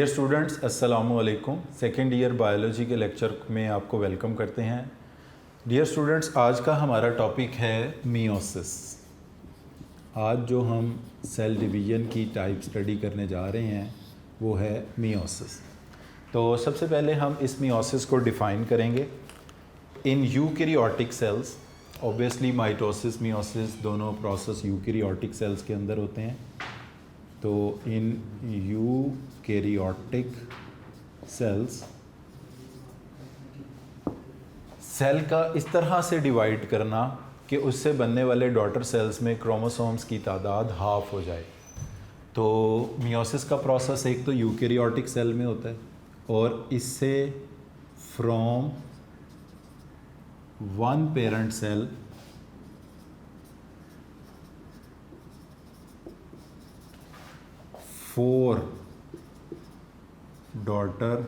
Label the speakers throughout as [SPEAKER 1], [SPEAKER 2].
[SPEAKER 1] Dear students, अस्सलामु अलैकुम। Second year biology के लेक्चर में आपको वेलकम करते हैं। डियर स्टूडेंट्स, आज का हमारा टॉपिक है मियोसिस। आज जो हम सेल डिवीज़न की टाइप स्टडी करने जा रहे हैं वो है मियोसिस। तो सबसे पहले हम इस मियोसिस को डिफ़ाइन करेंगे। In eukaryotic cells, obviously mitosis meiosis दोनों प्रोसेस यूकैरियोटिक सेल्स के अंदर होते हैं। तो इन यूकैरियोटिक सेल्स सेल का इस तरह से डिवाइड करना कि उससे बनने वाले डॉटर सेल्स में क्रोमोसोम्स की तादाद हाफ हो जाए। तो मियोसिस का प्रोसेस एक तो यूकैरियोटिक सेल में होता है और इससे from one parent cell four daughter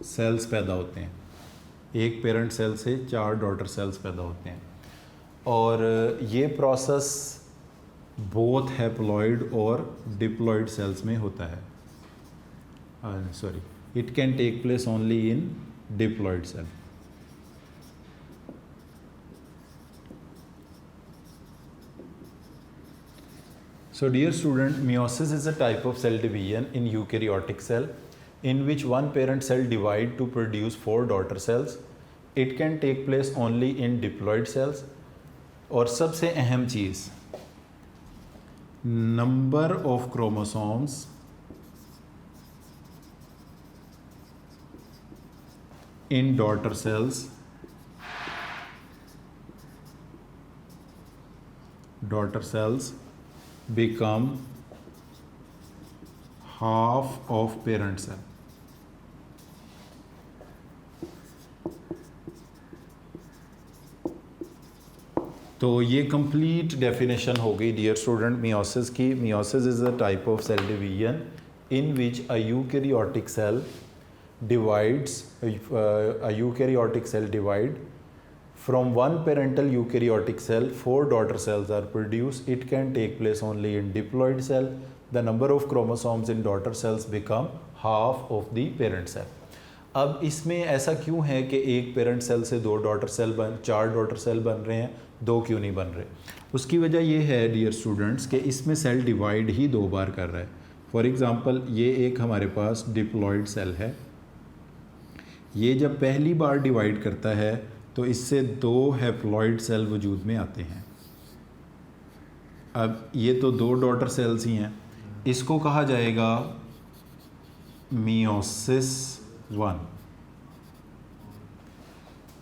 [SPEAKER 1] cells पैदा होते हैं। एक पेरेंट सेल से 4 डॉटर सेल्स पैदा होते हैं और ये प्रोसेस बोथ हैप्लॉइड और डिप्लॉइड सेल्स में होता है। It can take place only in diploid cell. So dear student, meiosis is a type of cell division in eukaryotic cell in which one parent cell divide to produce 4 daughter cells. It can take place only in diploid cells. और सबसे अहम चीज़, number of chromosomes in daughter cells become half of parent cell. तो ये complete definition हो गई dear student meiosis की। Meiosis is a type of cell division in which a eukaryotic cell divide from one parental eukaryotic cell, 4 daughter cells are produced. It can take place only in diploid cell. The number of chromosomes in daughter cells become half of the parent cell. अब इसमें ऐसा क्यों है कि एक parent cell से 4 daughter cell बन रहे हैं, 2 क्यों नहीं बन रहे? उसकी वजह ये है डियर स्टूडेंट्स कि इसमें सेल डिवाइड ही 2 बार कर रहा है। फॉर एग्ज़ाम्पल, ये एक हमारे पास डिप्लॉइड सेल है। ये जब पहली बार डिवाइड करता है तो इससे 2 हैप्लॉइड सेल वजूद में आते हैं। अब ये तो 2 डॉटर सेल्स ही हैं, इसको कहा जाएगा मियोसिस 1।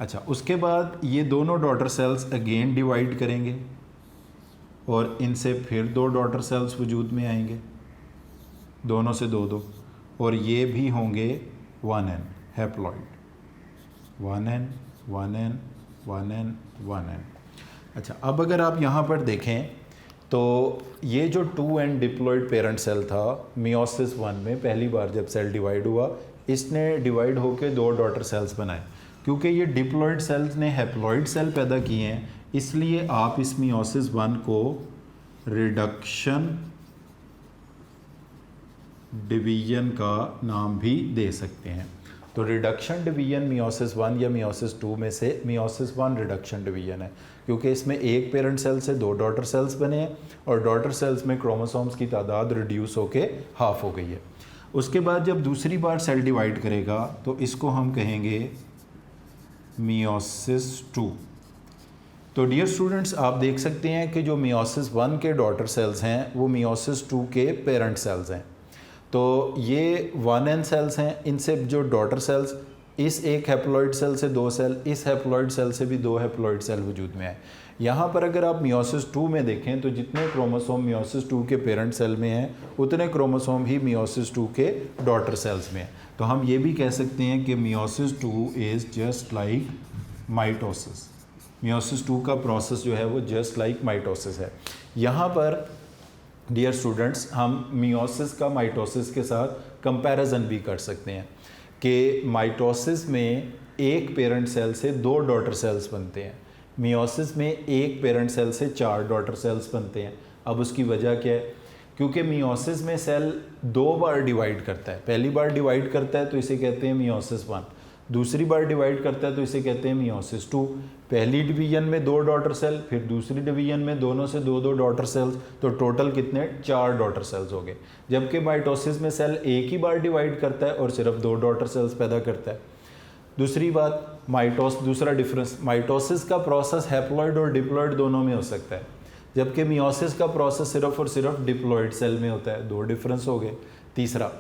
[SPEAKER 1] अच्छा, उसके बाद ये दोनों डॉटर सेल्स अगेन डिवाइड करेंगे और इनसे फिर 2 डॉटर सेल्स वजूद में आएंगे, दोनों से 2 और ये भी होंगे 1n haploid, 1n 1n 1n 1n। अच्छा, अब अगर आप यहाँ पर देखें तो ये जो 2n डिप्लॉइड पेरेंट सेल था मियोसिस 1 में, पहली बार जब सेल डिवाइड हुआ इसने डिवाइड होकर 2 डॉटर सेल्स बनाए। क्योंकि ये डिप्लॉइड सेल्स ने हैप्लॉइड सेल पैदा किए हैं, इसलिए आप इस मियोसिस 1 को रिडक्शन डिवीजन का नाम भी दे सकते हैं। तो रिडक्शन डिवीजन मियोसिस 1 या मियोसिस 2 में से मियोसिस 1 रिडक्शन डिवीजन है, क्योंकि इसमें एक पेरेंट सेल से 2 डॉटर सेल्स बने हैं और डॉटर सेल्स में क्रोमोसोम्स की तादाद रिड्यूस होके हाफ हो गई है। उसके बाद जब दूसरी बार सेल डिवाइड करेगा तो इसको हम कहेंगे मियोसिस 2। तो डियर स्टूडेंट्स, आप देख सकते हैं कि जो मियोसिस 1 के डॉटर सेल्स हैं वो मियोसिस 2 के पेरेंट सेल्स हैं। तो ये 1n सेल्स हैं, इनसे जो डॉटर सेल्स, इस एक हैप्लॉइड सेल से 2 सेल, इस हैप्लॉइड सेल से भी 2 हैप्लॉइड सेल वजूद में आए। यहाँ पर अगर आप मियोसिस 2 में देखें तो जितने क्रोमोसोम मियोसिस 2 के पेरेंट सेल में हैं उतने क्रोमोसोम ही मियोसिस 2 के डॉटर सेल्स में हैं। तो हम ये भी कह सकते हैं कि meiosis 2 is just like mitosis. Meiosis 2 का प्रोसेस जो है वो जस्ट लाइक माइटोसिस है। यहाँ पर डियर स्टूडेंट्स, हम मियोसिस का माइटोसिस के साथ कंपैरिजन भी कर सकते हैं कि माइटोसिस में एक पेरेंट सेल से 2 डॉटर सेल्स बनते हैं, मियोसिस में एक पेरेंट सेल से 4 डॉटर सेल्स बनते हैं। अब उसकी वजह क्या है? क्योंकि मियोसिस में सेल 2 बार डिवाइड करता है। पहली बार डिवाइड करता है तो इसे कहते हैं मियोसिस 1, दूसरी बार डिवाइड करता है तो इसे कहते हैं मियोसिस 2। पहली डिवीजन में 2 डॉटर सेल, फिर दूसरी डिवीजन में दोनों से 2 डॉटर सेल्स, तो टोटल कितने 4 डॉटर सेल्स हो गए। जबकि माइटोसिस में सेल एक ही बार डिवाइड करता है और सिर्फ 2 डॉटर सेल्स पैदा करता है। दूसरी बात, दूसरा डिफरेंस, माइटोसिस का प्रोसेस हैप्लॉइड और डिप्लॉइड दोनों में हो सकता है, जबकि मियोसिस का प्रोसेस सिर्फ और सिर्फ डिप्लॉइड सेल में होता है। 2 डिफरेंस हो गए। तीसरा,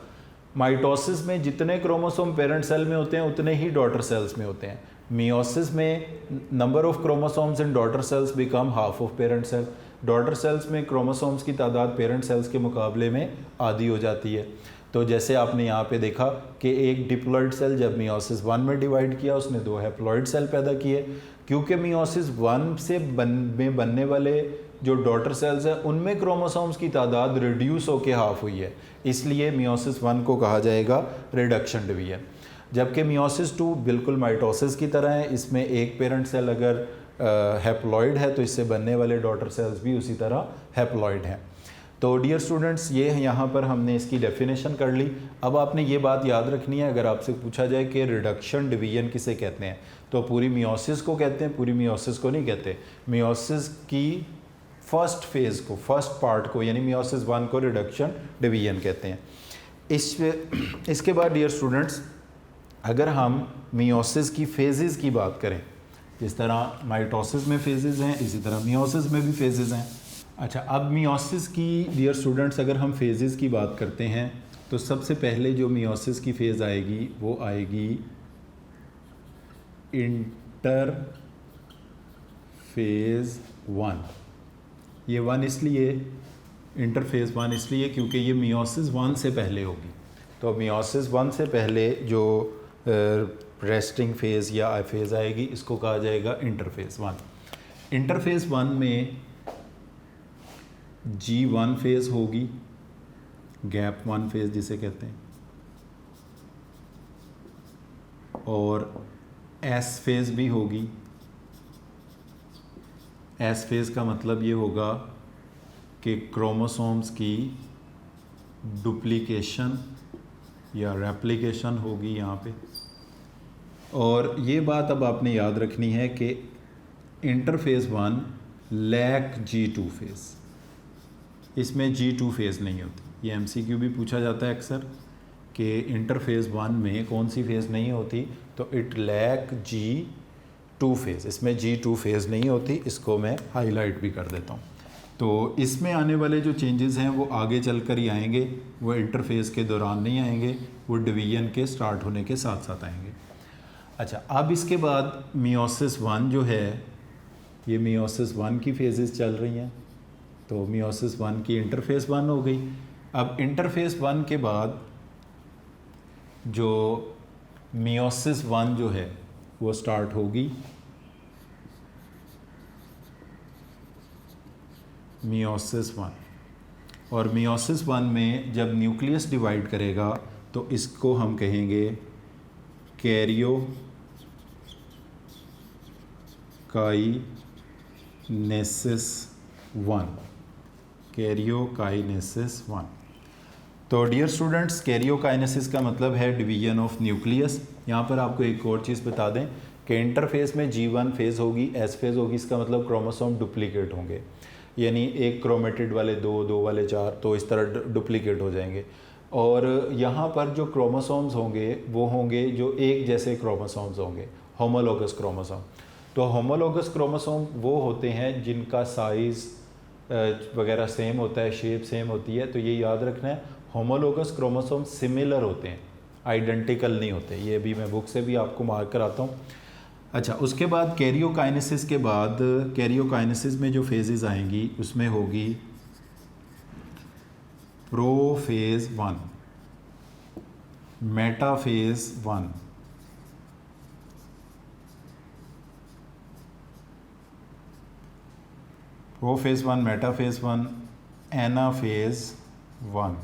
[SPEAKER 1] माइटोसिस में जितने क्रोमोसोम पेरेंट सेल में होते हैं उतने ही डॉटर सेल्स में होते हैं। मियोसिस में number of chromosomes in daughter cells become half of parent cell. Daughter cells में क्रोमोसोम्स की तादाद पेरेंट सेल्स के मुकाबले में आधी हो जाती है। तो जैसे आपने यहाँ पे देखा कि एक डिप्लॉइड सेल जब मियोसिस 1 में डिवाइड किया उसने 2 हैप्लॉइड सेल पैदा किए। क्योंकि मियोसिस 1 से में बनने वाले जो डॉटर सेल्स हैं उनमें क्रोमोसोम्स की तादाद रिड्यूस होकर हाफ हुई है, इसलिए मियोसिस 1 को कहा जाएगा रिडक्शन डिवीजन। जबकि मियोसिस 2 बिल्कुल माइटोसिस की तरह है, इसमें एक पेरेंट सेल अगर हैप्लॉइड है तो इससे बनने वाले डॉटर सेल्स भी उसी तरह हैप्लॉइड हैं। तो डियर स्टूडेंट्स, ये यहाँ पर हमने इसकी डेफिनेशन कर ली। अब आपने ये बात याद रखनी है, अगर आपसे पूछा जाए कि रिडक्शन डिवीजन किसे कहते हैं तो पूरी मियोसिस को कहते हैं, पूरी मियोसिस को नहीं कहते। मियोसिस की फर्स्ट फेज़ को, फर्स्ट पार्ट को, यानी मियोसिस 1 को रिडक्शन डिवीजन कहते हैं। इसके बाद डियर स्टूडेंट्स, अगर हम मियोसिस की फेजेस की बात करें, जिस तरह माइटोसिस में फेजेस हैं इसी तरह मियोसिस में भी फेजेस हैं। अच्छा, अब मियोसिस की डियर स्टूडेंट्स अगर हम फेजेस की बात करते हैं तो सबसे पहले जो मियोसिस की फेज़ आएगी वो आएगी इंटर फेज़ 1। ये 1 इसलिए, इंटरफेज़ 1 इसलिए क्योंकि ये मियोसिस 1 से पहले होगी। तो मियोसिस 1 से पहले जो रेस्टिंग फेज़ या फेज़ आएगी इसको कहा जाएगा इंटरफेज़ 1। इंटरफेज़ 1 में G1 फेज़ होगी, गैप 1 फेज़ जिसे कहते हैं, और S फेज़ भी होगी। S फेज़ का मतलब ये होगा कि क्रोमोसोम्स की डुप्लीकेशन या रेप्लिकेशन होगी यहाँ पे। और ये बात अब आपने याद रखनी है कि इंटरफेज़ 1 लैक G2 फेज़, इसमें G2 फेज़ नहीं होती। ये MCQ भी पूछा जाता है अक्सर कि इंटरफेज़ 1 में कौन सी फेज़ नहीं होती, तो इट लैक G2 फेज़, इसमें G2 फेज़ नहीं होती। इसको मैं हाईलाइट भी कर देता हूँ। तो इसमें आने वाले जो चेंजेस हैं वो आगे चल कर ही आएंगे, वो इंटरफेज़ के दौरान नहीं आएंगे, वो डिवीजन के स्टार्ट होने के साथ साथ आएंगे। अच्छा, अब इसके बाद मियोसिस 1 जो है, ये मियोसिस 1 की फेजेस चल रही हैं। तो मियोसिस 1 की इंटरफेज़ 1 हो गई। अब इंटरफेज़ 1 के बाद जो मियोसिस 1 जो है वो स्टार्ट होगी मियोसिस 1। और मियोसिस 1 में जब न्यूक्लियस डिवाइड करेगा तो इसको हम कहेंगे कैरियोकाइनेसिस 1, कैरियोकाइनेसिस 1। तो डियर स्टूडेंट्स, कैरियोकाइनेसिस का मतलब है डिवीजन ऑफ न्यूक्लियस। यहाँ पर आपको एक और चीज़ बता दें कि इंटरफेस में G1 फेज़ होगी, S फेज़ होगी। इसका मतलब क्रोमोसोम डुप्लीकेट होंगे, यानी एक क्रोमेटिड वाले 2, 2 वाले 4, तो इस तरह डुप्लीकेट हो जाएंगे। और यहाँ पर जो क्रोमोसोम्स होंगे वो होंगे जो एक जैसे क्रोमोसोम्स होंगे, होमोलोगस क्रोमोसोम। तो होमोलोगस क्रोमोसोम वो होते हैं जिनका साइज़ वगैरह सेम होता है, शेप सेम होती है। तो ये याद रखना है, होमोलोगस क्रोमोसोम सिमिलर होते हैं, आइडेंटिकल नहीं होते। ये भी मैं बुक से भी आपको मार्क कराता हूँ। अच्छा, उसके बाद कैरियोकाइनेसिस के बाद, कैरियोकाइनेसिस में जो फेजेस आएंगी उसमें होगी prophase 1, metaphase 1, prophase 1, metaphase 1, anaphase 1,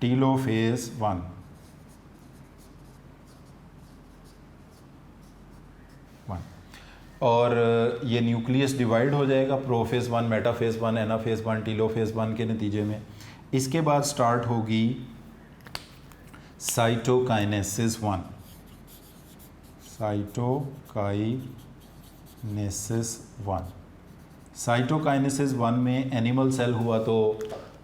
[SPEAKER 1] टीलोफेज़ 1। और ये न्यूक्लियस डिवाइड हो जाएगा प्रोफेज 1, मेटाफेज 1, एनाफेज 1, टीलोफेज 1 के नतीजे में। इसके बाद स्टार्ट होगी साइटोकाइनेसिस 1। साइटोकाइनेसिस 1, साइटोकाइनेसिस 1 में एनिमल सेल हुआ तो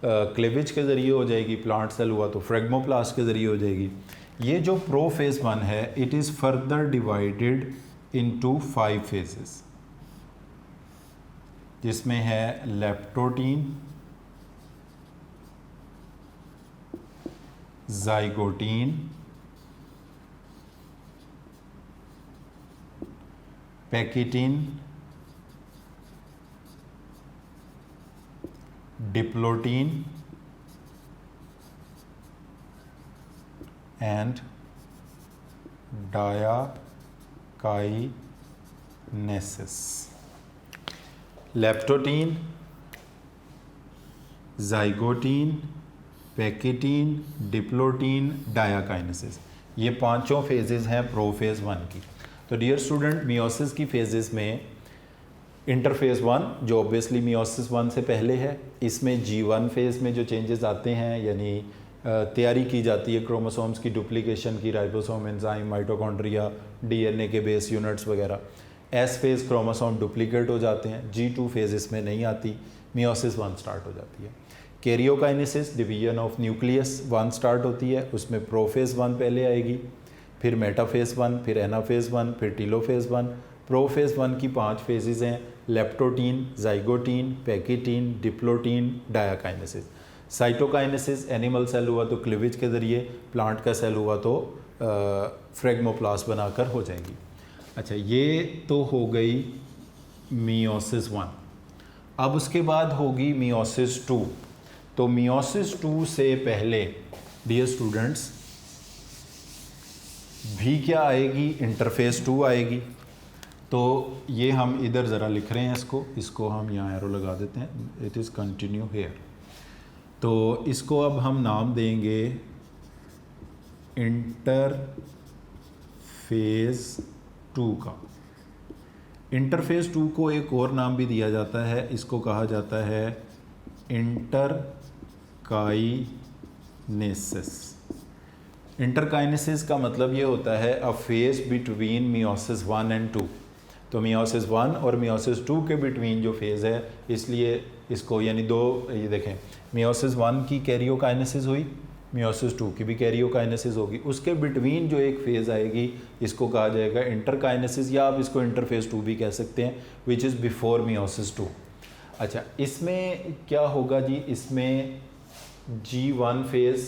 [SPEAKER 1] क्लेवेज के ज़रिए हो जाएगी, प्लांट सेल हुआ तो फ्रेगमोप्लास्ट के ज़रिए हो जाएगी। ये जो प्रोफेज 1 है it is further divided into 5 phases, जिसमें है leptotene, zygotene, pachytene, diplotene and diakinesis. Leptotene, zygotene, pachytene, diplotene, diakinesis, ये पांचों फेजेस हैं प्रोफेज 1 की। तो डियर स्टूडेंट, मियोसिस की फेजेस में इंटरफेज 1 जो ऑब्वियसली मियोसिस 1 से पहले है, इसमें G1 फेज़ में जो चेंजेस आते हैं यानी तैयारी की जाती है क्रोमोसोम्स की डुप्लीकेशन की, राइबोसोम, एंजाइम, माइटोकॉन्ड्रिया, डीएनए के बेस यूनिट्स वगैरह। एस फेज़ क्रोमोसोम डुप्लीकेट हो जाते हैं। G2 फेज़ इसमें नहीं आती, मियोसिस 1 स्टार्ट हो जाती है। Karyokinesis, division of nucleus 1 start होती है, उसमें प्रोफेज 1 पहले आएगी, फिर मेटाफेज 1, फिर एनाफेज 1, फिर टीलोफेज 1। प्रोफेज 1 की 5 फेजेस हैं, leptotene, zygotene, pachytene, diplotene, diakinesis. Cytokinesis, animal cell हुआ तो क्लीवेज के ज़रिए, प्लांट का सेल हुआ तो फ्रेगमोप्लास्ट बनाकर हो जाएगी। अच्छा, ये तो हो गई मियोसिस 1। अब उसके बाद होगी मियोसिस 2। तो मियोसिस 2 से पहले डियर स्टूडेंट्स भी क्या आएगी, इंटरफेस 2 आएगी। तो ये हम इधर ज़रा लिख रहे हैं इसको हम यहाँ एरो लगा देते हैं, इट इज़ कंटिन्यू हेयर। तो इसको अब हम नाम देंगे इंटरफेज 2 का। इंटरफेज 2 को एक और नाम भी दिया जाता है, इसको कहा जाता है इंटरकाइनेसिस। इंटरकाइनेसिस का मतलब ये होता है a phase between meiosis 1 and 2। तो मियोसिस 1 और मियोसिस 2 के बिटवीन जो फेज़ है, इसलिए इसको यानी दो, ये देखें मियोसिस 1 की कैरियोकाइनेसिस हुई, मियोसिस 2 की भी कैरियोकाइनेसिस होगी, उसके बिटवीन जो एक फेज़ आएगी इसको कहा जाएगा इंटरकाइनेसिस, या आप इसको इंटरफेज 2 भी कह सकते हैं, विच इज़ बिफोर मियोसिस 2। अच्छा, इसमें क्या होगा जी, इसमें G1 फेज़,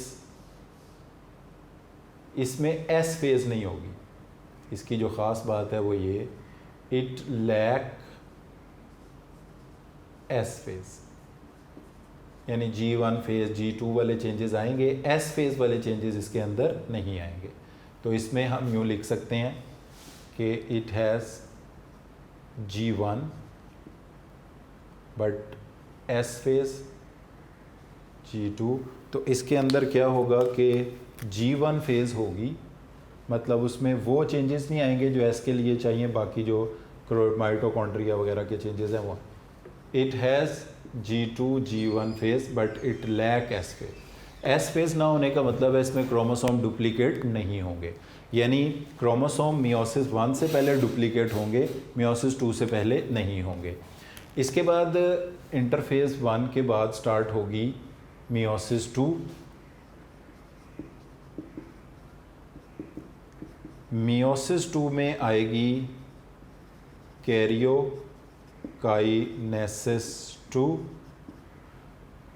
[SPEAKER 1] इसमें S फेज़ नहीं होगी। इसकी जो ख़ास बात है वो ये, इट लैक S फेज़, यानी G1 फेज़, G2 वाले चेंजेस आएंगे, S फेज़ वाले चेंजेस इसके अंदर नहीं आएंगे। तो इसमें हम यूँ लिख सकते हैं कि it has G1 but S phase, G2। तो इसके अंदर क्या होगा कि G1 फेज़ होगी, मतलब उसमें वो चेंजेस नहीं आएंगे जो S के लिए चाहिए, बाकी जो माइटोकॉन्ड्रिया वगैरह के चेंजेस हैं वो। It has G2 G1 phase but it lack S phase. S phase ना होने का मतलब है इसमें क्रोमोसोम डुप्लीकेट नहीं होंगे, यानी क्रोमोसोम मियोसिस 1 से पहले डुप्लीकेट होंगे, मियोसिस 2 से पहले नहीं होंगे। इसके बाद इंटरफेज 1 के बाद स्टार्ट होगी मियोसिस 2। मियोसिस 2 में आएगी कैरियोकाइनेसिस 2।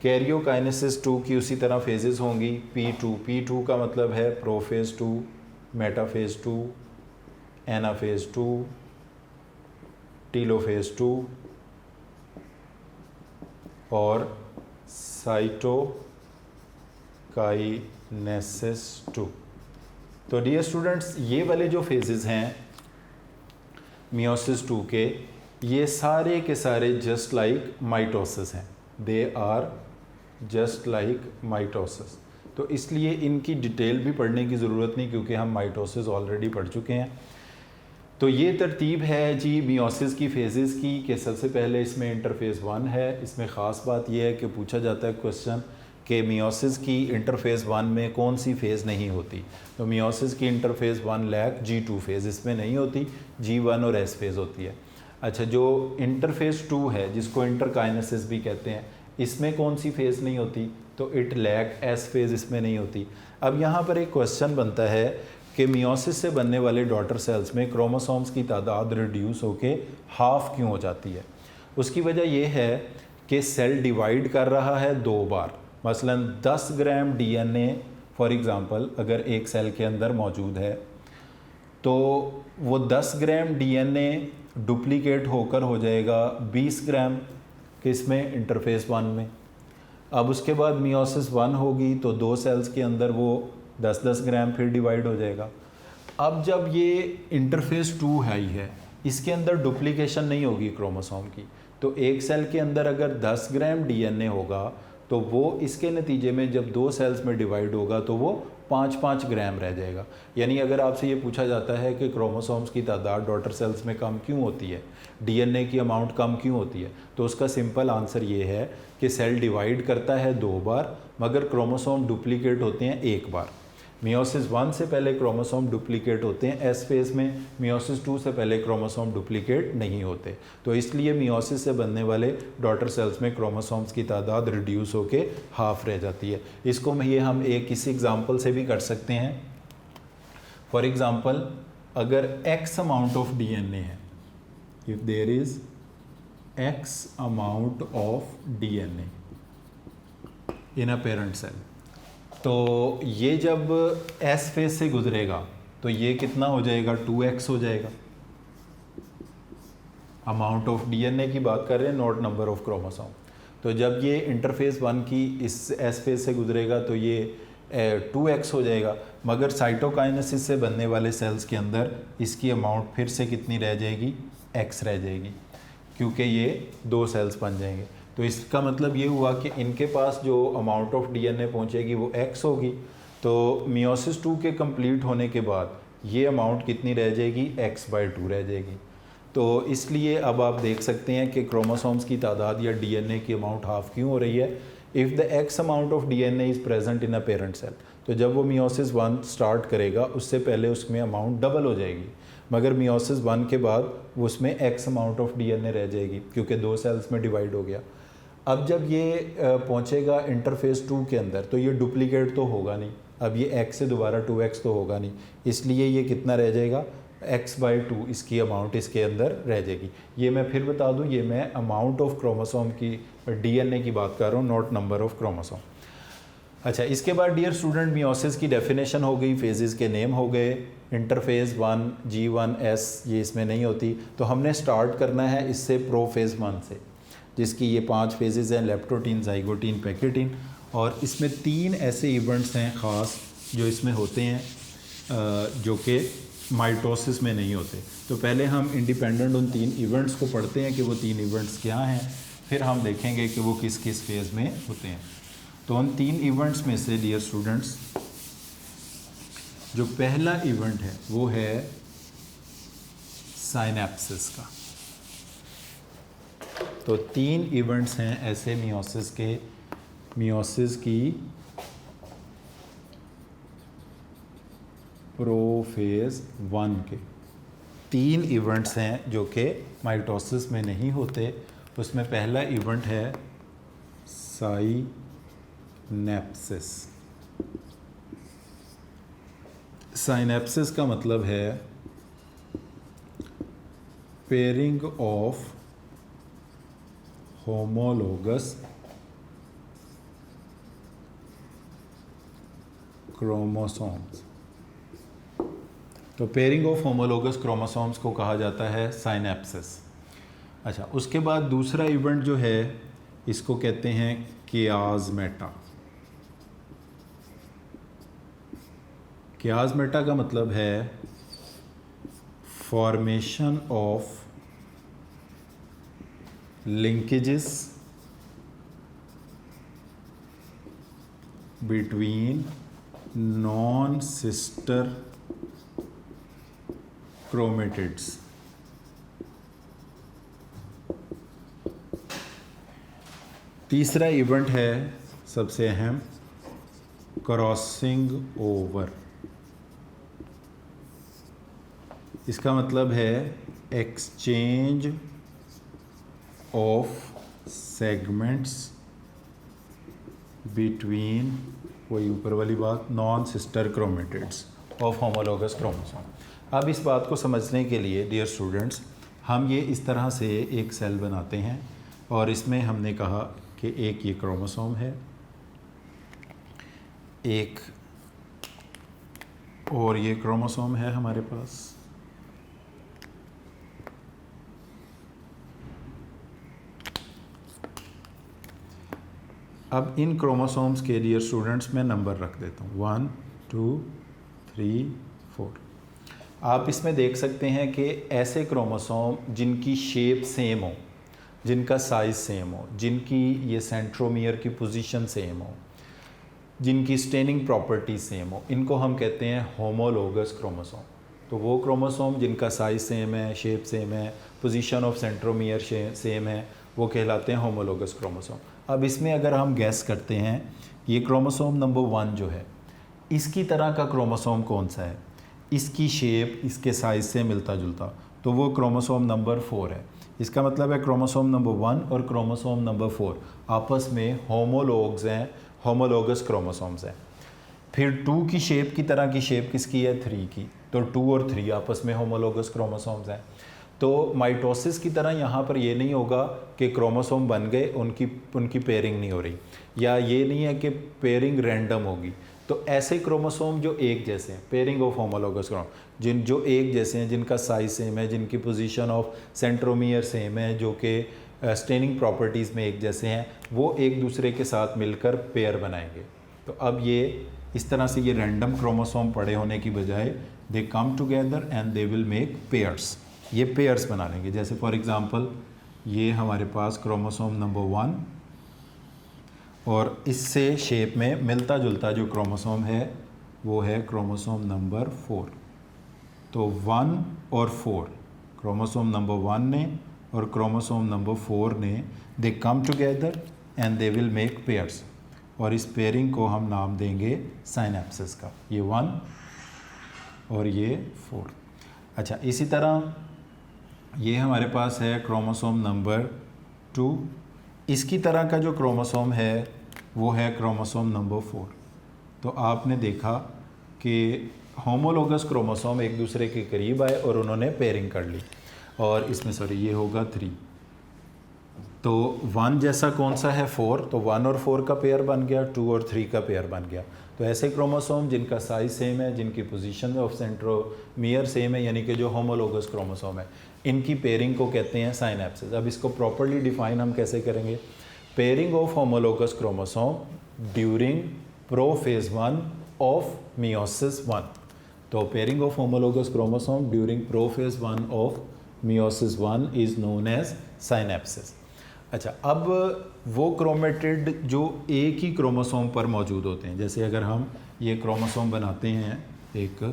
[SPEAKER 1] कैरियोकाइनेसिस 2 की उसी तरह फेजेस होंगी, P2 का मतलब है प्रोफेज 2, मेटाफेज 2, एनाफेज 2, टीलोफेज 2 और साइटोकाइनेसिस 2। तो डियर स्टूडेंट्स, ये वाले जो फेजेस हैं मियोसिस 2 के, ये सारे के सारे जस्ट लाइक माइटोसिस हैं, they are just like mitosis. तो इसलिए इनकी डिटेल भी पढ़ने की ज़रूरत नहीं, क्योंकि हम माइटोसिस ऑलरेडी पढ़ चुके हैं। तो ये तरतीब है जी मियोसिस की फेजेस की कि सबसे पहले इसमें इंटरफेज़ 1 है। इसमें ख़ास बात यह है कि पूछा जाता है क्वेश्चन कि मियोसिस की इंटरफेज़ 1 में कौन सी फ़ेज़ नहीं होती। तो मियोसिस की इंटरफेज़ 1 लैक G2 फेज़ इसमें नहीं होती, G1 और S फेज़ होती है। अच्छा, जो इंटरफेज़ 2 है जिसको इंटरकाइनेसिस भी कहते हैं, इसमें कौन सी फ़ेज़ नहीं होती, तो इट लैक S फेज़ इसमें नहीं होती। अब यहाँ पर एक क्वेश्चन बनता है कि मियोसिस से बनने वाले डॉटर सेल्स में क्रोमोसोम्स की तादाद रिड्यूस होके हाफ क्यों हो जाती है। उसकी वजह यह है कि सेल डिवाइड कर रहा है 2 बार। मसलन 10 ग्राम डीएनए फॉर एग्ज़ाम्पल अगर एक सेल के अंदर मौजूद है तो वो 10 ग्राम डीएनए डुप्लीकेट होकर हो जाएगा 20 ग्राम किसमें, इंटरफेस 1 में। अब उसके बाद मियोसिस 1 होगी तो 2 सेल्स के अंदर वो 10-10 ग्राम फिर डिवाइड हो जाएगा। अब जब ये इंटरफेस 2 है इसके अंदर डुप्लीकेशन नहीं होगी क्रोमोसोम की, तो एक सेल के अंदर अगर 10 ग्राम डीएनए होगा तो वो इसके नतीजे में जब 2 सेल्स में डिवाइड होगा तो वो 5-5 ग्राम रह जाएगा। यानी अगर आपसे ये पूछा जाता है कि क्रोमोसोम्स की तादाद डॉटर सेल्स में कम क्यों होती है, डीएनए की अमाउंट कम क्यों होती है, तो उसका सिंपल आंसर ये है कि सेल डिवाइड करता है 2 बार मगर क्रोमोसोम डुप्लीकेट होते हैं 1 बार। मियोसिस 1 से पहले क्रोमोसोम डुप्लीकेट होते हैं एस फेज़ में, मियोसिस 2 से पहले क्रोमोसोम डुप्लीकेट नहीं होते। तो इसलिए मियोसिस से बनने वाले डॉटर सेल्स में क्रोमोसोम्स की तादाद रिड्यूस होके हाफ रह जाती है। इसको हम एक किसी एग्जांपल से भी कर सकते हैं। फॉर एग्ज़ाम्पल अगर x अमाउंट ऑफ डीएनए है, if there is x amount of DNA in a parent cell, तो ये जब एस फेज से गुजरेगा तो ये कितना हो जाएगा, 2x हो जाएगा। अमाउंट ऑफ डीएनए की बात कर रहे हैं, नॉट नंबर ऑफ क्रोमोसोम। तो जब ये इंटरफेस 1 की इस एस फेज से गुजरेगा तो ये 2x हो जाएगा, मगर साइटोकाइनेसिस से बनने वाले सेल्स के अंदर इसकी अमाउंट फिर से कितनी रह जाएगी, x रह जाएगी, क्योंकि ये 2 सेल्स बन जाएंगे। तो इसका मतलब ये हुआ कि इनके पास जो अमाउंट ऑफ डीएनए पहुंचेगी वो x होगी। तो मियोसिस 2 के कंप्लीट होने के बाद ये अमाउंट कितनी रह जाएगी, x/2 रह जाएगी। तो इसलिए अब आप देख सकते हैं कि क्रोमोसोम्स की तादाद या डीएनए की अमाउंट हाफ क्यों हो रही है। If the x amount of DNA is present in a parent cell, तो जब वो मियोसिस 1 स्टार्ट करेगा उससे पहले उसमें अमाउंट डबल हो जाएगी, मगर मियोसिस 1 के बाद उसमें x अमाउंट ऑफ डीएनए रह जाएगी क्योंकि 2 सेल्स में डिवाइड हो गया। अब जब ये पहुंचेगा इंटरफेस 2 के अंदर तो ये डुप्लीकेट तो होगा नहीं, अब ये x से दोबारा 2x तो होगा नहीं, इसलिए ये कितना रह जाएगा, x/2 इसकी अमाउंट इसके अंदर रह जाएगी। ये मैं फिर बता दूं, ये मैं अमाउंट ऑफ क्रोमोसोम की डीएनए की बात कर रहा हूँ, नॉट नंबर ऑफ क्रोमोसोम। अच्छा, इसके बाद डियर स्टूडेंट मियोसिस की डेफिनेशन हो गई, फेजेस के नेम हो गए। इंटरफेज़ 1 G1 S ये इसमें नहीं होती, तो हमने स्टार्ट करना है इससे प्रोफेज़ 1 से, जिसकी ये 5 फेजेस हैं, लेप्टोटीन, जाइगोटीन, पैकेटीन। और इसमें 3 ऐसे इवेंट्स हैं ख़ास जो इसमें होते हैं जो कि माइटोसिस में नहीं होते। तो पहले हम इंडिपेंडेंट उन 3 इवेंट्स को पढ़ते हैं कि वो 3 इवेंट्स क्या हैं, फिर हम देखेंगे कि वो किस किस फेज़ में होते हैं। तो उन 3 इवेंट्स में से डियर स्टूडेंट्स जो पहला इवेंट है वो है साइनेप्सिस का। तो 3 इवेंट्स हैं ऐसे मियोसिस के, मियोसिस की प्रोफेज़ 1 के 3 इवेंट्स हैं जो कि माइटोसिस में नहीं होते। उसमें पहला इवेंट है साइनेप्सिस। साइनेप्सिस का मतलब है पेयरिंग ऑफ होमोलोगस क्रोमोसोम्स। तो पेयरिंग ऑफ होमोलोगस क्रोमोसोम्स को कहा जाता है साइनेप्सिस। अच्छा, उसके बाद दूसरा इवेंट जो है इसको कहते हैं कियाज़मेटा। कियाज़मेटा का मतलब है formation of linkages between non-sister chromatids. तीसरा इवेंट है सबसे अहम, क्रॉसिंग ओवर। इसका मतलब है एक्सचेंज ऑफ सेगमेंट्स बिटवीन, वही ऊपर वाली बात, non sister chromatids of homologous chromosome. अब इस बात को समझने के लिए डियर स्टूडेंट्स, हम ये इस तरह से एक सेल बनाते हैं और इसमें हमने कहा कि एक ये क्रोमोसोम है, एक और ये क्रोमोसोम है हमारे पास, अब इन क्रोमोसोम्स के डियर स्टूडेंट्स मैं नंबर रख देता हूँ 1 2 3 4। आप इसमें देख सकते हैं कि ऐसे क्रोमोसोम जिनकी शेप सेम हो, जिनका साइज़ सेम हो, जिनकी ये सेंट्रोमियर की पोजीशन सेम हो, जिनकी स्टेनिंग प्रॉपर्टी सेम हो, इनको हम कहते हैं होमोलोगस क्रोमोसोम। तो वो क्रोमोसोम जिनका साइज़ सेम है, शेप सेम है, पोजीशन ऑफ सेंट्रोमियर सेम है, वो कहलाते हैं होमोलोगस क्रोमोसोम। अब इसमें अगर हम गैस करते हैं, ये क्रोमोसोम नंबर 1 जो है, इसकी तरह का क्रोमोसोम कौन सा है, इसकी शेप इसके साइज़ से मिलता जुलता, तो वो क्रोमोसोम नंबर 4 है। इसका मतलब है क्रोमोसोम नंबर 1 और क्रोमोसोम नंबर 4 आपस में होमोलोग्स हैं, होमोलोगस क्रोमोसोम्स हैं। फिर 2 की शेप की तरह की शेप किसकी है, 3 की, तो 2 और 3 आपस में होमोलोगस क्रोमोसोम्स हैं। तो माइटोसिस की तरह यहाँ पर ये नहीं होगा कि क्रोमोसोम बन गए, उनकी पेयरिंग नहीं हो रही, या ये नहीं है कि पेयरिंग रैंडम होगी। तो ऐसे क्रोमोसोम जो एक जैसे हैं, पेयरिंग ऑफ होमोलोगस क्रोमोसोम, जो एक जैसे हैं, जिनका साइज सेम है, जिनकी पोजीशन ऑफ सेंट्रोमियर सेम है, जो कि स्टेनिंग प्रॉपर्टीज़ में एक जैसे हैं, वो एक दूसरे के साथ मिलकर पेयर बनाएंगे। तो अब ये इस तरह से ये रैंडम क्रोमोसोम पड़े होने की बजाय they come together and they will make pairs, ये पेयर्स बना लेंगे। जैसे फॉर एग्ज़ाम्पल ये हमारे पास क्रोमोसोम नंबर 1 और इससे शेप में मिलता जुलता जो क्रोमोसोम है वो है क्रोमोसोम नंबर 4। तो 1 और 4 क्रोमोसोम नंबर 1 ने और क्रोमोसोम नंबर 4 ने they come together and they will make pairs, और इस पेयरिंग को हम नाम देंगे साइनेप्सिस का, ये 1 और ये 4। अच्छा, इसी तरह ये हमारे पास है क्रोमोसोम नंबर 2, इसकी तरह का जो क्रोमोसोम है वो है क्रोमोसोम नंबर 4। तो आपने देखा कि होमोलोगस क्रोमोसोम एक दूसरे के करीब आए और उन्होंने पेयरिंग कर ली, और इसमें सॉरी ये होगा 3। तो 1 जैसा कौन सा है, 4, तो 1 और 4 का पेयर बन गया, 2 और 3 का पेयर बन गया। तो ऐसे क्रोमोसोम जिनका साइज सेम है, जिनकी पोजीशन ऑफ सेंट्रोमियर सेम है, यानी कि जो होमोलोगस क्रोमोसोम है, इनकी पेयरिंग को कहते हैं साइनेप्सिस। अब इसको प्रॉपर्ली डिफाइन हम कैसे करेंगे, pairing of homologous chromosome during prophase 1 of meiosis 1। तो pairing of homologous chromosome during prophase 1 of meiosis 1 is known as synapsis. अच्छा, अब वो क्रोमेटिड जो एक ही क्रोमोसोम पर मौजूद होते हैं, जैसे अगर हम ये क्रोमोसोम बनाते हैं एक,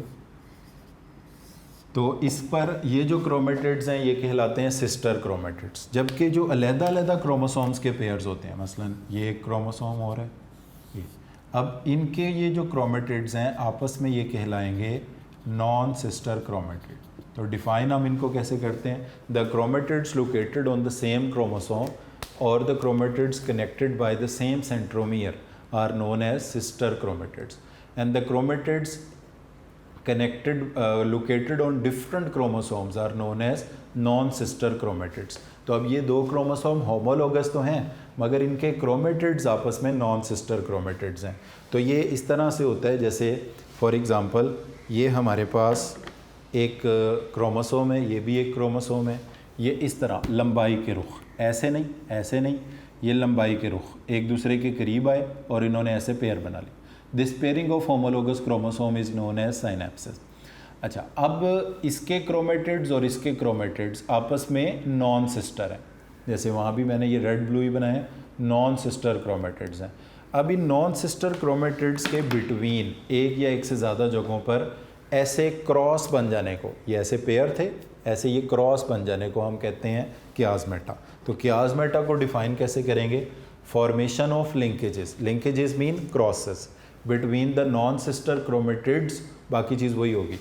[SPEAKER 1] तो इस पर ये जो क्रोमेटिड्स हैं ये कहलाते हैं सिस्टर क्रोमेटिड्स, जबकि जो अलग-अलग क्रोमोसोम्स के पेयर्स होते हैं, मसलन ये एक क्रोमोसोम और है ये, अब इनके ये जो क्रोमेटिड्स हैं आपस में ये कहलाएंगे नॉन सिस्टर क्रोमेटिड। तो डिफाइन हम इनको कैसे करते हैं, the chromatids located on the same chromosome और the chromatids connected by the same centromere are known as sister chromatids, and the chromatids connected located on different chromosomes are known as non-sister chromatids। तो अब ये दो chromosome homologous तो हैं मगर इनके chromatids आपस में नॉन सिस्टर क्रोमेटिड्स हैं। तो ये इस तरह से होता है, जैसे फॉर एग्ज़ाम्पल ये हमारे पास एक क्रोमोसोम है, ये भी एक क्रोमोसोम है, ये इस तरह लंबाई के रुख, ऐसे नहीं ऐसे नहीं, ये लंबाई के रुख एक दूसरे के करीब आए और इन्होंने ऐसे पेयर बना ली। This pairing of homologous chromosome is known as synapsis. अच्छा, अब इसके क्रोमेटिड्स और इसके क्रोमेटिड्स आपस में नॉन सिस्टर हैं, जैसे वहाँ भी मैंने ये रेड ब्लू ही बनाया, नॉन सिस्टर क्रोमेटिड्स हैं। अब इन नॉन सिस्टर क्रोमेटिड्स के बिटवीन एक या एक से ज़्यादा जगहों पर ऐसे क्रॉस बन जाने को, ये ऐसे पेयर थे, ऐसे ये क्रॉस बन जाने को हम कहते हैं कियास्मेटा। तो कियास्मेटा को डिफाइन कैसे करेंगे? Formation of linkages, linkages mean crosses between the non sister chromatids, बाकी चीज़ वही होगी,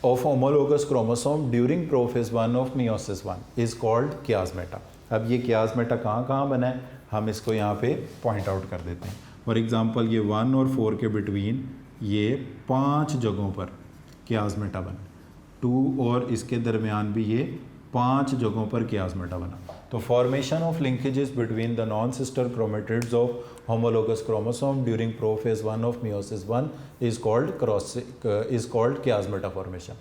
[SPEAKER 1] of homologous chromosome during prophase 1 of meiosis 1 is called chiasmata. अब ये कियास्मेटा कहाँ कहाँ बना है, हम इसको यहाँ पे पॉइंट आउट कर देते हैं। फॉर एग्जांपल ये 1 और 4 के बिटवीन ये 5 जगहों पर कियास्मेटा बना, 2 और इसके दरमियान भी ये 5 जगहों पर कियास्मेटा बना। तो formation of linkages between the non sister chromatids of homologous chromosome during prophase 1 of meiosis 1 is called chiasmata formation.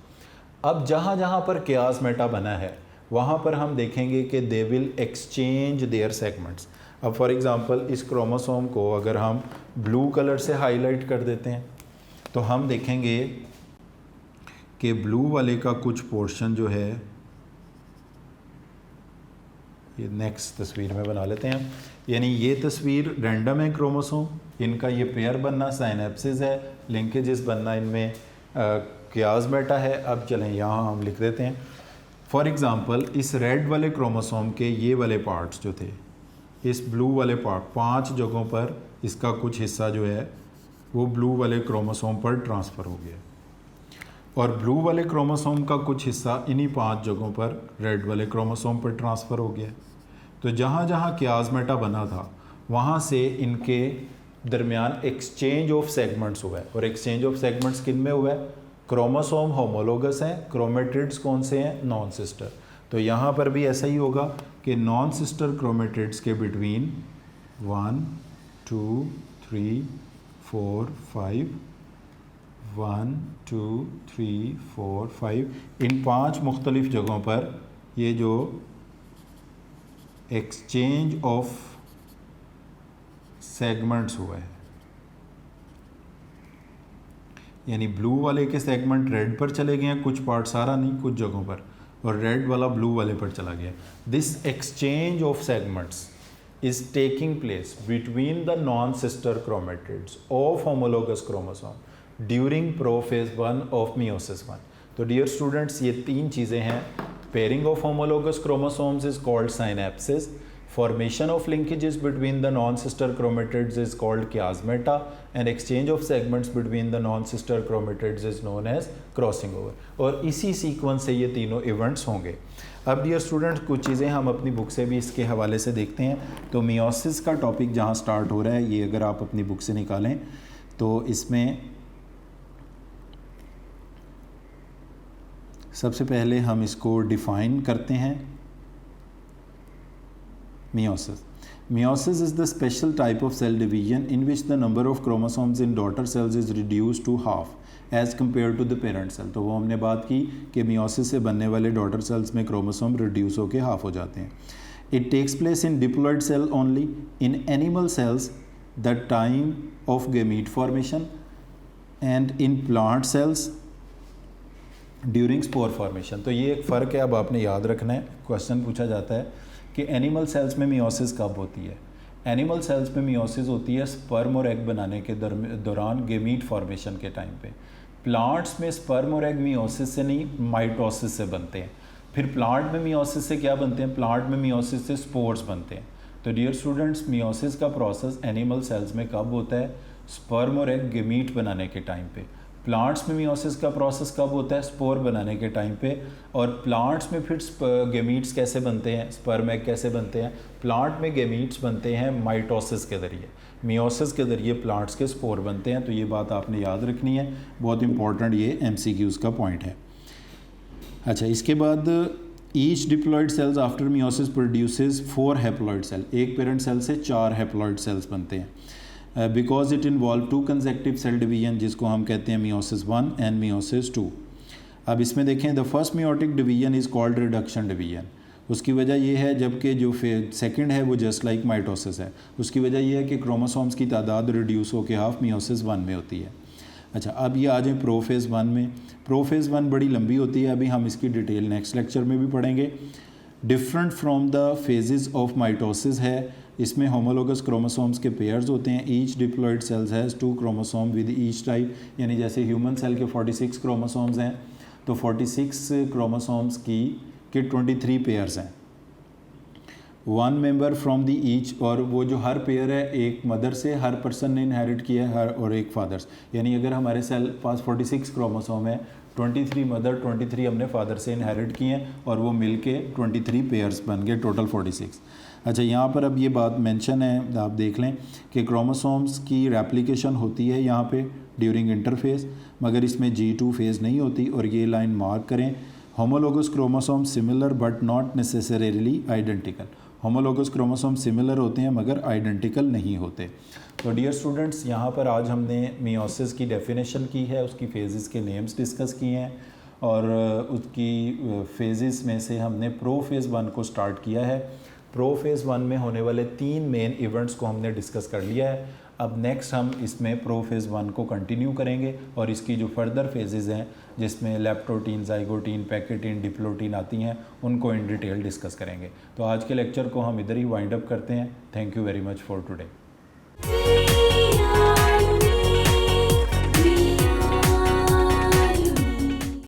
[SPEAKER 1] अब जहाँ जहाँ पर कियास्मेटा बना है वहाँ पर हम देखेंगे कि they will exchange there segments. अब फॉर एग्जांपल इस क्रोमोसोम को अगर हम ब्लू कलर से हाईलाइट कर देते हैं तो हम देखेंगे कि ब्लू वाले का कुछ पोर्शन जो है, ये नेक्स्ट तस्वीर में बना लेते हैं, यानी ये तस्वीर रैंडम है क्रोमोसोम, इनका ये पेयर बनना साइनेप्सिस है, लिंकेजेस बनना इनमें कियास्मेटा है। अब चलें यहाँ हम लिख देते हैं। फॉर एग्ज़ाम्पल इस रेड वाले क्रोमोसोम के ये वाले पार्ट्स जो थे, इस ब्लू वाले पार्ट 5 जगहों पर इसका कुछ हिस्सा जो है वो ब्लू वाले क्रोमोसोम पर ट्रांसफ़र हो गया, और ब्लू वाले क्रोमोसोम का कुछ हिस्सा इन्हीं 5 जगहों पर रेड वाले क्रोमोसोम पर ट्रांसफ़र हो गया। तो जहाँ जहाँ कियास्मेटा बना था वहाँ से इनके दरमियान एक्सचेंज ऑफ सेगमेंट्स हुआ है, और एक्सचेंज ऑफ सेगमेंट्स किन में हुआ है? क्रोमोसोम होमोलोगस हैं, क्रोमेटिड्स कौन से हैं? Non sister. तो यहाँ पर भी ऐसा ही होगा कि नॉन सिस्टर क्रोमेटिड्स के बिटवीन 1 2 3 4 5 1 2 3 4 5 इन 5 मुख्तलिफ जगहों पर ये जो एक्सचेंज ऑफ सेगमेंट्स हुआ है, यानी ब्लू वाले के सेगमेंट रेड पर चले गए हैं, कुछ पार्ट, सारा नहीं, कुछ जगहों पर, और रेड वाला ब्लू वाले पर चला गया। This exchange of segments is taking place between the non sister chromatids of homologous chromosome during prophase 1 of meiosis 1। तो डियर स्टूडेंट्स, ये 3 चीज़ें हैं। Pairing of homologous chromosomes is called synapsis, formation of linkages between the non-sister chromatids is called chiasmata, and exchange of segments between the non-sister chromatids is known as crossing over। और इसी sequence से ये तीनों events होंगे। अब dear students, कुछ चीज़ें हम अपनी बुक से भी इसके हवाले से देखते हैं। तो मियोसिस का टॉपिक जहाँ स्टार्ट हो रहा है, ये अगर आप अपनी बुक से निकालें तो इसमें सबसे पहले हम इसको डिफ़ाइन करते हैं। Meiosis. Meiosis is the special type of cell division in which the number of chromosomes in daughter cells is reduced to half as compared to the parent cell। तो वो हमने बात की कि meiosis से बनने वाले daughter cells में क्रोमोसोम रिड्यूस होकर हाफ हो जाते हैं। It takes place in diploid cell only. In animal cells, the time of gamete formation, and in plant cells during spore formation. तो ये एक फ़र्क है, अब आपने याद रखना है। क्वेश्चन पूछा जाता है कि एनिमल सेल्स में मियोसिस कब होती है? एनिमल सेल्स में मियोसिस होती है स्पर्म और एग बनाने के दौरान गेमीट फॉर्मेशन के टाइम पे। प्लांट्स में स्पर्म और एग मियोसिस से नहीं, माइटोसिस से बनते हैं। फिर प्लांट में मियोसिस से क्या बनते हैं? प्लांट में मियोसिस से स्पोर्स बनते हैं। तो डियर स्टूडेंट्स, मियोसिस का प्रोसेस एनिमल सेल्स में कब होता है? स्पर्म और एग गेमीट बनाने के टाइम पे। प्लांट्स में मियोसिस का प्रोसेस कब होता है? स्पोर बनाने के टाइम पे। और प्लांट्स में फिर गेमीट्स कैसे बनते हैं? स्पर्म एग कैसे बनते हैं? प्लांट में गेमीट्स बनते हैं माइटोसिस के ज़रिए, मियोसिस के ज़रिए प्लांट्स के स्पोर बनते हैं। तो ये बात आपने याद रखनी है, बहुत इंपॉर्टेंट ये MCQs का पॉइंट है। अच्छा, इसके बाद each diploid cells after meiosis produces 4 haploid cell. एक पेरेंट सेल से 4 हैप्लॉयड सेल्स बनते हैं। Because it involve 2 consecutive cell division, जिसको हम कहते हैं मियोसिस 1 एंड मियोसिस 2। अब इसमें देखें, the first meiotic division is called reduction division. उसकी वजह यह है, जबकि जो सेकंड है वो जस्ट लाइक माइटोसिस है। उसकी वजह यह है कि क्रोमोसोम्स की तादाद रिड्यूस होकर हाफ मियोसिस 1 में होती है। अच्छा, अब ये आ जाए प्रोफेज़ 1 में। प्रोफेज़ 1 बड़ी लंबी होती है, अभी हम इसकी डिटेल नेक्स्ट लेक्चर में भी पढ़ेंगे। Different from the phases of mitosis है इसमें होमोलोगस क्रोमोसोम्स के पेयर्स होते हैं। Each diploid cells has 2 chromosome with each type, यानी जैसे ह्यूमन सेल के 46 क्रोमोसोम्स हैं तो 46 क्रोमोसोम्स की के 23 पेयर्स हैं। 1 मेंबर फ्रॉम दी ईच, और वो जो हर पेयर है एक मदर से हर पर्सन ने इनहेरिट किया है, हर और एक फादर से। यानी अगर हमारे सेल पास 46 क्रोमोसोम है, 23 मदर 23 हमने फादर से इनहेरिट किए हैं और वो मिल के 23 पेयर्स बन गए, टोटल 46। अच्छा, यहाँ पर अब ये बात मेंशन है, आप देख लें कि क्रोमोसोम्स की रेप्लिकेशन होती है यहाँ पे ड्यूरिंग इंटरफेस, मगर इसमें G2 फेज़ नहीं होती। और ये लाइन मार्क करें, homologous chromosome similar but not necessarily identical. Homologous chromosome similar होते हैं मगर आइडेंटिकल नहीं होते। तो डियर स्टूडेंट्स, यहाँ पर आज हमने मियोसिस की डेफिनेशन की है, उसकी फेजेस के नेम्स डिस्कस किए हैं और उसकी फेजेस में से हमने प्रो फेज़ 1 को स्टार्ट किया है। प्रो फेज़ 1 में होने वाले 3 मेन इवेंट्स को हमने डिस्कस कर लिया है। अब नेक्स्ट हम इसमें प्रो फेज़ 1 को कंटिन्यू करेंगे और इसकी जो फर्दर फेजेस हैं जिसमें लेप्टोटीन, जाइगोटीन, पैकेटीन, डिप्लोटीन आती हैं, उनको इन डिटेल डिस्कस करेंगे। तो आज के लेक्चर को हम इधर ही वाइंड अप करते हैं। Thank you very much for today.